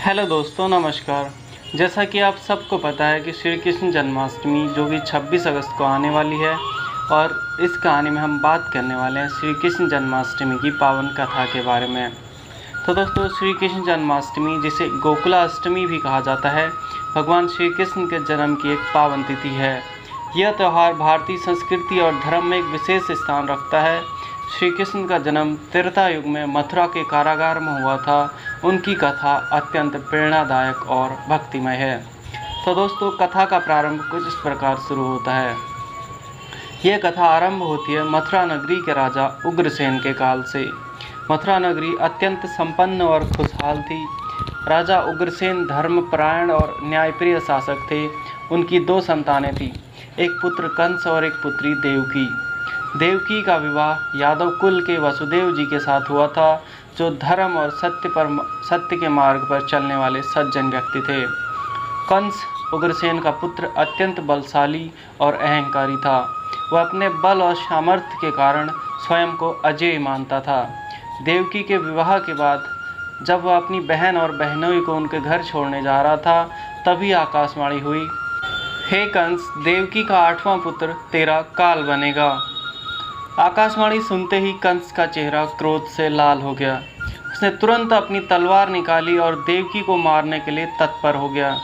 Hello दोस्तों, नमस्कार। जैसा कि आप सबको पता है कि श्री कृष्ण जन्माष्टमी जो कि 26 अगस्त को आने वाली है, और इस कहानी में हम बात करने वाले हैं श्री कृष्ण जन्माष्टमी की पावन कथा के बारे में। तो दोस्तों, श्री कृष्ण जन्माष्टमी, जिसे गोकुलाष्टमी भी कहा जाता है, भगवान श्री कृष्ण के जन्म की एक पावन तिथि है। यह त्यौहार भारतीय संस्कृति और धर्म में एक विशेष स्थान रखता है। श्री कृष्ण का जन्म त्रेता युग में मथुरा के कारागार में हुआ था। उनकी कथा अत्यंत प्रेरणादायक और भक्तिमय है। तो दोस्तों, कथा का प्रारंभ कुछ इस प्रकार शुरू होता है। यह कथा आरंभ होती है मथुरा नगरी के राजा उग्रसेन के काल से। मथुरा नगरी अत्यंत संपन्न और खुशहाल थी। राजा उग्रसेन धर्मपरायण और न्यायप्रिय शासक थे। उनकी 2 संतानें थीं, एक पुत्र कंस और एक पुत्री देवकी। देवकी का विवाह यादव कुल के वसुदेव जी के साथ हुआ था, जो धर्म और सत्य के मार्ग पर चलने वाले सज्जन व्यक्ति थे। कंस उग्रसेन का पुत्र अत्यंत बलशाली और अहंकारी था। वह अपने बल और सामर्थ्य के कारण स्वयं को अजेय मानता था। देवकी के विवाह के बाद जब वह अपनी बहन और बहनोई को उनके घर छोड़ने जा रहा था, तभी आकाशवाणी हुई, हे कंस, देवकी का 8वां पुत्र तेरा काल बनेगा। आकाशवाणी सुनते ही कंस का चेहरा क्रोध से लाल हो गया। उसने तुरंत अपनी तलवार निकाली और देवकी को मारने के लिए तत्पर हो गया।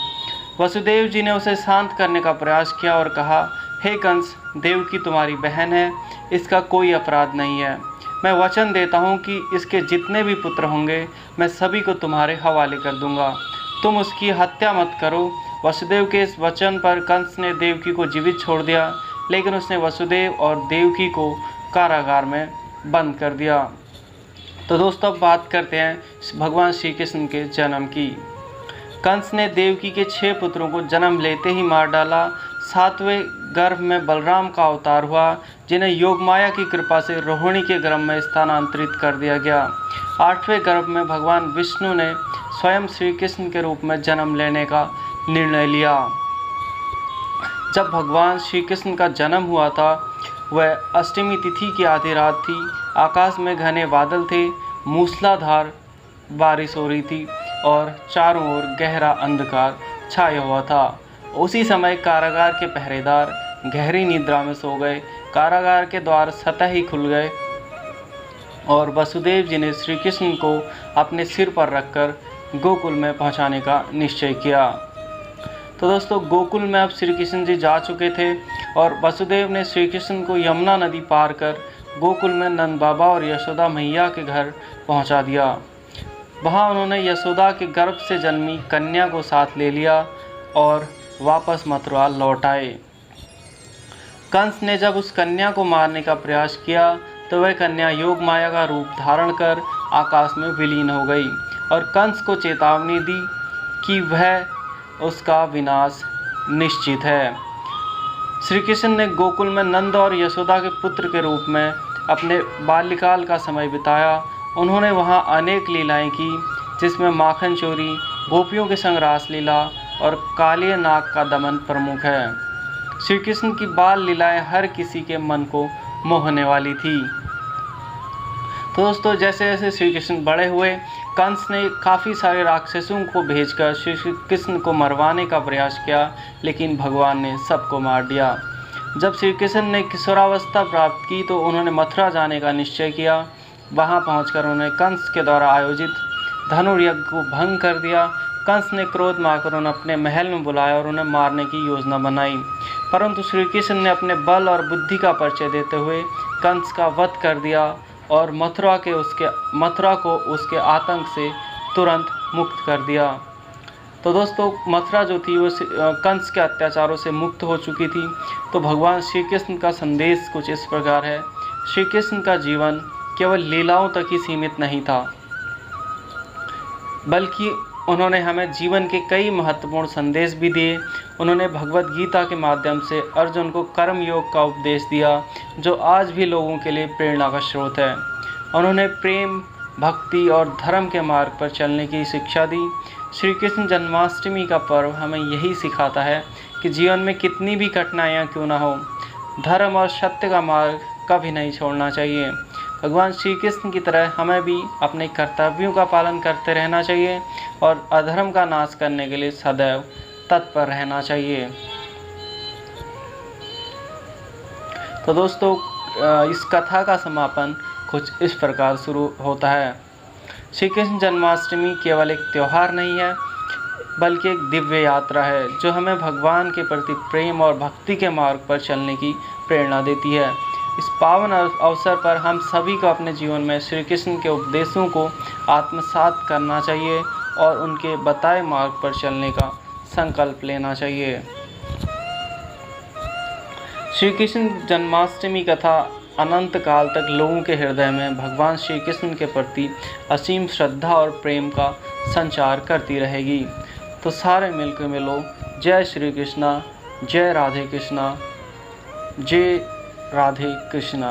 वसुदेव जी ने उसे शांत करने का प्रयास किया और कहा, हे कंस, देवकी तुम्हारी बहन है, इसका कोई अपराध नहीं है। मैं वचन देता हूँ कि इसके जितने भी पुत्र होंगे, मैं सभी को तुम्हारे हवाले कर दूंगा। तुम उसकी हत्या मत करो। वसुदेव के इस वचन पर कंस ने देवकी को जीवित छोड़ दिया, लेकिन उसने वसुदेव और देवकी को कारागार में बंद कर दिया। तो दोस्तों, अब बात करते हैं भगवान श्री कृष्ण के जन्म की। कंस ने देवकी के 6 पुत्रों को जन्म लेते ही मार डाला। 7वें गर्भ में बलराम का अवतार हुआ, जिन्हें योगमाया की कृपा से रोहिणी के गर्भ में स्थानांतरित कर दिया गया। 8वें गर्भ में भगवान विष्णु ने स्वयं श्री कृष्ण के रूप में जन्म लेने का निर्णय लिया। जब भगवान श्री कृष्ण का जन्म हुआ था, वह अष्टमी तिथि की आधी रात थी। आकाश में घने बादल थे, मूसलाधार बारिश हो रही थी और चारों ओर गहरा अंधकार छाया हुआ था। उसी समय कारागार के पहरेदार गहरी निद्रा में सो गए। कारागार के द्वार स्वतः ही खुल गए और वसुदेव जी ने श्री कृष्ण को अपने सिर पर रखकर गोकुल में पहुंचाने का निश्चय किया। तो दोस्तों, गोकुल में अब श्री कृष्ण जी जा चुके थे और वसुदेव ने श्री कृष्ण को यमुना नदी पार कर गोकुल में नंद बाबा और यशोदा मैया के घर पहुंचा दिया। वहां उन्होंने यशोदा के गर्भ से जन्मी कन्या को साथ ले लिया और वापस मथुरा लौट आए। कंस ने जब उस कन्या को मारने का प्रयास किया, तो वह कन्या योग माया का रूप धारण कर आकाश में विलीन हो गई और कंस को चेतावनी दी कि वह उसका विनाश निश्चित है। श्री कृष्ण ने गोकुल में नंद और यशोदा के पुत्र के रूप में अपने बाल्यकाल का समय बिताया। उन्होंने वहां अनेक लीलाएं की, जिसमें माखन चोरी, गोपियों के संग रास लीला और कालिय नाग का दमन प्रमुख है। श्री कृष्ण की बाल लीलाएं हर किसी के मन को मोहने वाली थी। तो दोस्तों, जैसे जैसे श्री कृष्ण बड़े हुए, कंस ने काफ़ी सारे राक्षसों को भेजकर श्री कृष्ण को मरवाने का प्रयास किया, लेकिन भगवान ने सबको मार दिया। जब श्री कृष्ण ने किशोरावस्था प्राप्त की, तो उन्होंने मथुरा जाने का निश्चय किया। वहां पहुंचकर उन्होंने कंस के द्वारा आयोजित धनुर्यज्ञ को भंग कर दिया। कंस ने क्रोध में आकर उन्हें अपने महल में बुलाया और उन्हें मारने की योजना बनाई, परंतु श्री कृष्ण ने अपने बल और बुद्धि का परिचय देते हुए कंस का वध कर दिया और मथुरा को उसके आतंक से तुरंत मुक्त कर दिया। तो दोस्तों, मथुरा जो थी वो कंस के अत्याचारों से मुक्त हो चुकी थी। तो भगवान श्री कृष्ण का संदेश कुछ इस प्रकार है। श्री कृष्ण का जीवन केवल लीलाओं तक ही सीमित नहीं था, बल्कि उन्होंने हमें जीवन के कई महत्वपूर्ण संदेश भी दिए। उन्होंने भगवत गीता के माध्यम से अर्जुन को कर्म योग का उपदेश दिया, जो आज भी लोगों के लिए प्रेरणा का स्रोत है। उन्होंने प्रेम, भक्ति और धर्म के मार्ग पर चलने की शिक्षा दी। श्री कृष्ण जन्माष्टमी का पर्व हमें यही सिखाता है कि जीवन में कितनी भी कठिनाइयाँ क्यों ना हो, धर्म और सत्य का मार्ग कभी नहीं छोड़ना चाहिए। भगवान श्री कृष्ण की तरह हमें भी अपने कर्तव्यों का पालन करते रहना चाहिए। और अधर्म का नाश करने के लिए सदैव तत्पर रहना चाहिए। तो दोस्तों, इस कथा का समापन कुछ इस प्रकार शुरू होता है। श्री कृष्ण जन्माष्टमी केवल एक त्यौहार नहीं है, बल्कि एक दिव्य यात्रा है जो हमें भगवान के प्रति प्रेम और भक्ति के मार्ग पर चलने की प्रेरणा देती है। इस पावन अवसर पर हम सभी को अपने जीवन में श्री कृष्ण के उपदेशों को आत्मसात करना चाहिए और उनके बताए मार्ग पर चलने का संकल्प लेना चाहिए। श्री कृष्ण जन्माष्टमी कथा अनंत काल तक लोगों के हृदय में भगवान श्री कृष्ण के प्रति असीम श्रद्धा और प्रेम का संचार करती रहेगी। तो सारे मिलकर मिलो जय श्री कृष्णा, जय राधे कृष्णा, जय राधे कृष्णा।